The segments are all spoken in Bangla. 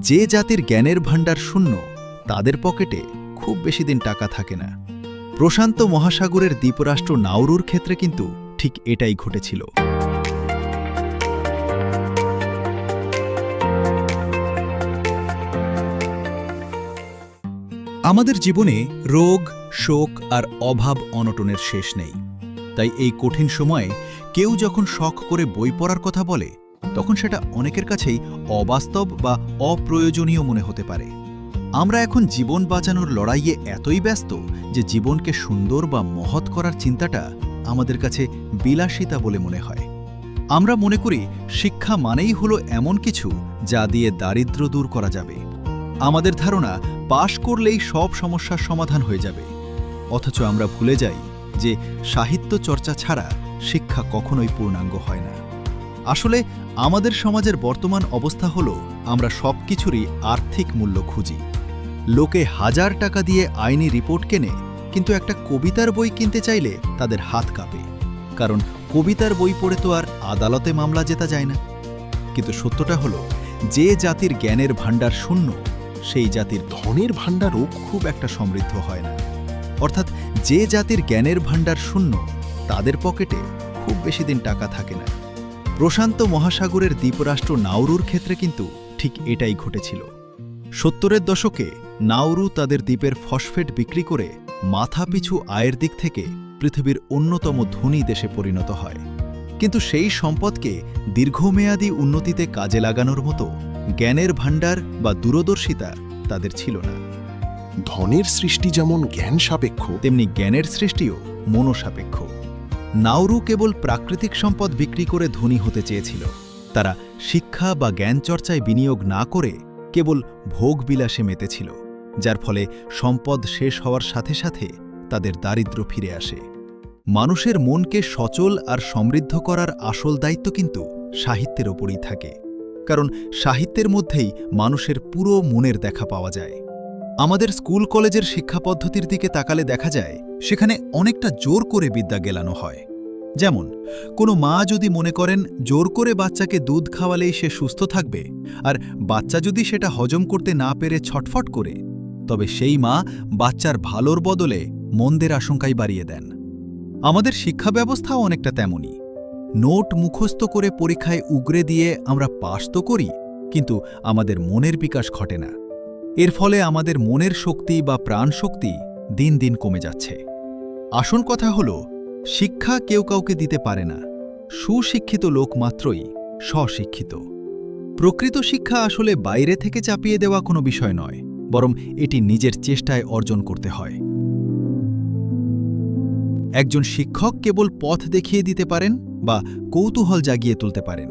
যে জাতির জ্ঞানের ভাণ্ডার শূন্য তাদের পকেটে খুব বেশি দিন টাকা থাকে না। প্রশান্ত মহাসাগরের দ্বীপরাষ্ট্র নাউরুর ক্ষেত্রে কিন্তু ঠিক এটাই ঘটেছিল। আমাদের জীবনে রোগ, শোক আর অভাব অনটনের শেষ নেই। তাই এই কঠিন সময়ে কেউ যখন শখ করে বই পড়ার কথা বলে, তখন সেটা অনেকের কাছেই অবাস্তব বা অপ্রয়োজনীয় মনে হতে পারে। আমরা এখন জীবন বাঁচানোর লড়াইয়ে এতই ব্যস্ত যে জীবনকে সুন্দর বা মহৎ করার চিন্তাটা আমাদের কাছে বিলাসিতা বলে মনে হয়। আমরা মনে করি শিক্ষা মানেই হলো এমন কিছু যা দিয়ে দারিদ্র্য দূর করা যাবে। আমাদের ধারণা পাশ করলেই সব সমস্যার সমাধান হয়ে যাবে। অথচ আমরা ভুলে যাই যে সাহিত্য চর্চা ছাড়া শিক্ষা কখনোই পূর্ণাঙ্গ হয় না। আসলে আমাদের সমাজের বর্তমান অবস্থা হলো আমরা সবকিছুরই আর্থিক মূল্য খুঁজি। লোকে 1000 টাকা দিয়ে আইনি রিপোর্ট কেনে, কিন্তু একটা কবিতার বই কিনতে চাইলে তাদের হাত কাঁপে। কারণ কবিতার বই পড়ে তো আর আদালতে মামলা জেতা যায় না। কিন্তু সত্যটা হলো, যে জাতির জ্ঞানের ভাণ্ডার শূন্য সেই জাতির ধনের ভাণ্ডারও খুব একটা সমৃদ্ধ হয় না। অর্থাৎ যে জাতির জ্ঞানের ভাণ্ডার শূন্য তাদের পকেটে খুব বেশি দিন টাকা থাকে না। প্রশান্ত মহাসাগরের দ্বীপরাষ্ট্র নাউরুর ক্ষেত্রে কিন্তু ঠিক এটাই ঘটেছিল। 70-এর দশকে নাউরু তাদের দ্বীপের ফসফেট বিক্রি করে মাথাপিছু আয়ের দিক থেকে পৃথিবীর অন্যতম ধনী দেশে পরিণত হয়। কিন্তু সেই সম্পদকে দীর্ঘমেয়াদী উন্নতিতে কাজে লাগানোর মতো জ্ঞানের ভাণ্ডার বা দূরদর্শিতা তাদের ছিল না। ধনের সৃষ্টি যেমন জ্ঞান সাপেক্ষ, তেমনি জ্ঞানের সৃষ্টিও মনোসাপেক্ষ। নাউরু কেবল প্রাকৃতিক সম্পদ বিক্রি করে ধনী হতে চেয়েছিল। তারা শিক্ষা বা জ্ঞান চর্চায় বিনিয়োগ না করে কেবল ভোগবিলাসে মেতেছিল, যার ফলে সম্পদ শেষ হওয়ার সাথে সাথে তাদের দারিদ্র্য ফিরে আসে। মানুষের মনকে সচল আর সমৃদ্ধ করার আসল দায়িত্ব কিন্তু সাহিত্যের ওপরই থাকে, কারণ সাহিত্যের মধ্যেই মানুষের পুরো মনের দেখা পাওয়া যায়। আমাদের স্কুল কলেজের শিক্ষা পদ্ধতির দিকে তাকালে দেখা যায় সেখানে অনেকটা জোর করে বিদ্যা গেলানো হয়। যেমন, কোনো মা যদি মনে করেন জোর করে বাচ্চাকে দুধ খাওয়ালেই সে সুস্থ থাকবে, আর বাচ্চা যদি সেটা হজম করতে না পেরে ছটফট করে, তবে সেই মা বাচ্চার ভালোর বদলে মন্দের আশঙ্কাই বাড়িয়ে দেন। আমাদের শিক্ষা ব্যবস্থাও অনেকটা তেমনই। নোট মুখস্থ করে পরীক্ষায় উগরে দিয়ে আমরা পাস তো করি, কিন্তু আমাদের মনের বিকাশ ঘটে না। এর ফলে আমাদের মনের শক্তি বা প্রাণশক্তি দিন দিন কমে যাচ্ছে। আসল কথা হলো, শিক্ষা কেউ কাউকে দিতে পারে না। সুশিক্ষিত লোক মাত্রই স্বশিক্ষিত। প্রকৃত শিক্ষা আসলে বাইরে থেকে চাপিয়ে দেওয়া কোনো বিষয় নয়, বরং এটি নিজের চেষ্টায় অর্জন করতে হয়। একজন শিক্ষক কেবল পথ দেখিয়ে দিতে পারেন বা কৌতূহল জাগিয়ে তুলতে পারেন,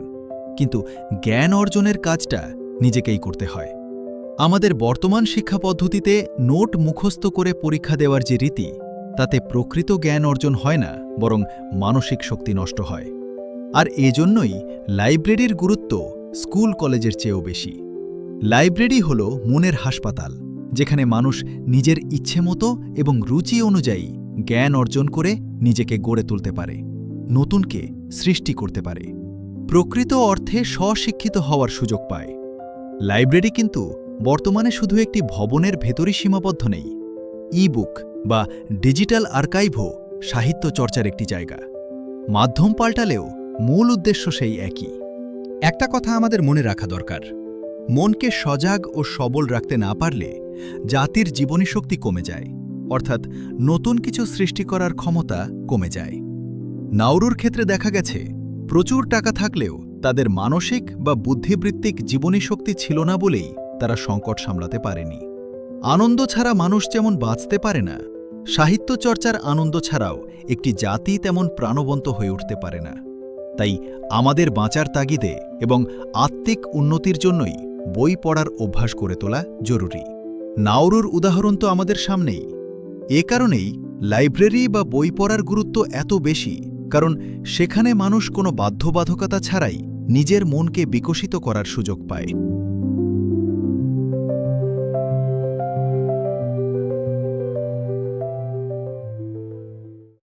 কিন্তু জ্ঞান অর্জনের কাজটা নিজেকেই করতে হয়। আমাদের বর্তমান শিক্ষা পদ্ধতিতে নোট মুখস্থ করে পরীক্ষা দেওয়ার যে রীতি, তাতে প্রকৃত জ্ঞান অর্জন হয় না, বরং মানসিক শক্তি নষ্ট হয়। আর এজন্যই লাইব্রেরির গুরুত্ব স্কুল কলেজের চেয়েও বেশি। লাইব্রেরি হল মনের হাসপাতাল, যেখানে মানুষ নিজের ইচ্ছে মতো এবং রুচি অনুযায়ী জ্ঞান অর্জন করে নিজেকে গড়ে তুলতে পারে, নতুনকে সৃষ্টি করতে পারে, প্রকৃত অর্থে স্বশিক্ষিত হওয়ার সুযোগ পায়। লাইব্রেরি কিন্তু বর্তমানে শুধু একটি ভবনের ভেতরই সীমাবদ্ধ নেই। ই-বুক বা ডিজিটাল আর্কাইভও সাহিত্য চর্চার একটি জায়গা। মাধ্যম পাল্টালেও মূল উদ্দেশ্য সেই একই। একটা কথা আমাদের মনে রাখা দরকার, মনকে সজাগ ও সবল রাখতে না পারলে জাতির জীবনী শক্তি কমে যায়, অর্থাৎ নতুন কিছু সৃষ্টি করার ক্ষমতা কমে যায়। নাউরুর ক্ষেত্রে দেখা গেছে, প্রচুর টাকা থাকলেও তাদের মানসিক বা বুদ্ধিবৃত্তিক জীবনী শক্তি ছিল না বলেই তারা সংকট সামলাতে পারেনি। আনন্দ ছাড়া মানুষ যেমন বাঁচতে পারে না, সাহিত্য চর্চার আনন্দ ছাড়াও একটি জাতি তেমন প্রাণবন্ত হয়ে উঠতে পারে না। তাই আমাদের বাঁচার তাগিদে এবং আত্মিক উন্নতির জন্যই বই পড়ার অভ্যাস করে তোলা জরুরি। নাউরুর উদাহরণ তো আমাদের সামনেই। এ কারণেই লাইব্রেরি বা বই পড়ার গুরুত্ব এত বেশি, কারণ সেখানে মানুষ কোনো বাধ্যবাধকতা ছাড়াই নিজের মনকে বিকশিত করার সুযোগ পায়।